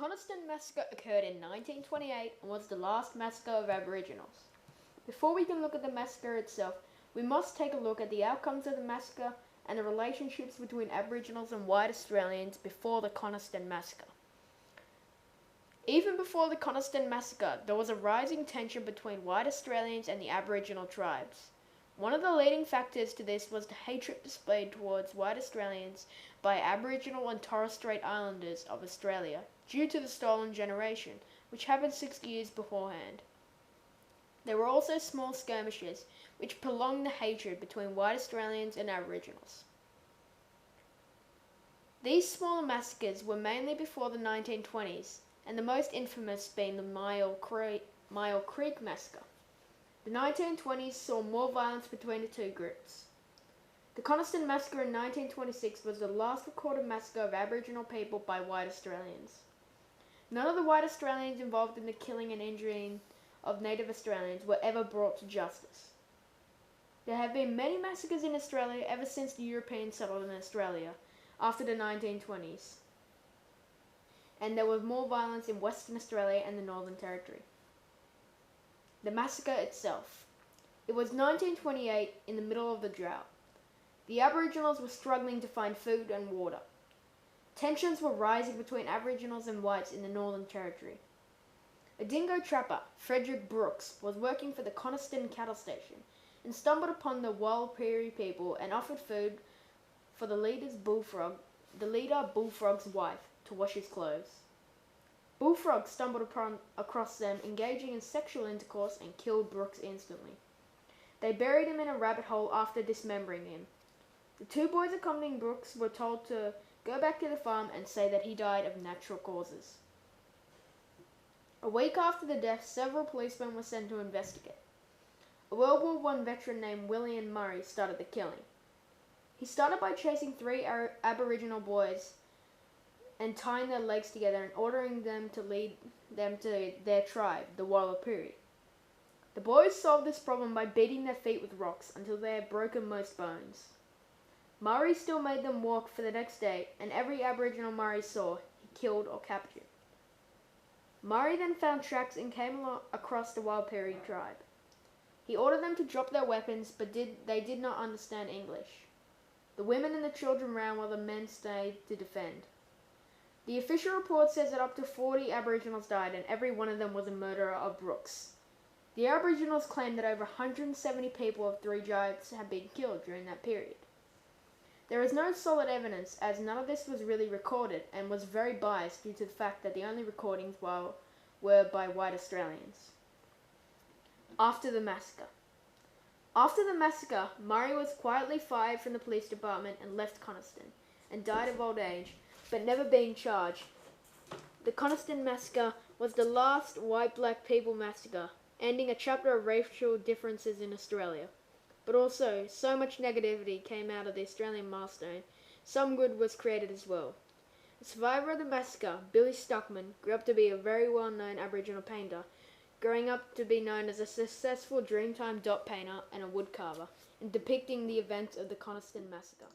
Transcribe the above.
Conniston Massacre occurred in 1928 and was the last massacre of Aboriginals. Before we can look at the massacre itself, we must take a look at the outcomes of the massacre and the relationships between Aboriginals and white Australians before the Conniston Massacre. Even before the Conniston Massacre, there was a rising tension between white Australians and the Aboriginal tribes. One of the leading factors to this was the hatred displayed towards white Australians by Aboriginal and Torres Strait Islanders of Australia due to the Stolen Generation, which happened 6 years beforehand. There were also small skirmishes which prolonged the hatred between white Australians and Aboriginals. These smaller massacres were mainly before the 1920s, and the most infamous being the Myall Creek Massacre. The 1920s saw more violence between the two groups. The Conniston Massacre in 1926 was the last recorded massacre of Aboriginal people by white Australians. None of the white Australians involved in the killing and injuring of native Australians were ever brought to justice. There have been many massacres in Australia ever since the Europeans settled in Australia after the 1920s, and there was more violence in Western Australia and the Northern Territory. The massacre itself. It was 1928 in the middle of the drought. The Aboriginals were struggling to find food and water. Tensions were rising between Aboriginals and whites in the Northern Territory. A dingo trapper, Frederick Brooks, was working for the Conniston cattle station and stumbled upon the Warlpiri people and offered food for the leader Bullfrog's wife to wash his clothes. Bullfrog stumbled across them engaging in sexual intercourse and killed Brooks instantly. They buried him in a rabbit hole after dismembering him. The two boys accompanying Brooks were told to go back to the farm and say that he died of natural causes. A week after the death, several policemen were sent to investigate. A World War I veteran named William Murray started the killing. He started by chasing 3 Aboriginal boys and tying their legs together and ordering them to lead them to their tribe, the Warlpiri. The boys solved this problem by beating their feet with rocks until they had broken most bones. Murray still made them walk for the next day, and every Aboriginal Murray saw, he killed or captured. Murray then found tracks and came across the Warlpiri tribe. He ordered them to drop their weapons, but they did not understand English. The women and the children ran while the men stayed to defend. The official report says that up to 40 Aboriginals died, and every one of them was a murderer of Brooks. The Aboriginals claim that over 170 people of 3 tribes had been killed during that period. There is no solid evidence, as none of this was really recorded and was very biased due to the fact that the only recordings were by white Australians. After the massacre. After the massacre, Murray was quietly fired from the police department and left Conniston, and died of old age, but never being charged. The Conniston Massacre was the last white-black people massacre, ending a chapter of racial differences in Australia. But also, so much negativity came out of the Australian milestone, some good was created as well. The survivor of the massacre, Billy Stuckman, grew up to be a very well-known Aboriginal painter, growing up to be known as a successful Dreamtime dot painter and a woodcarver, and depicting the events of the Conniston Massacre.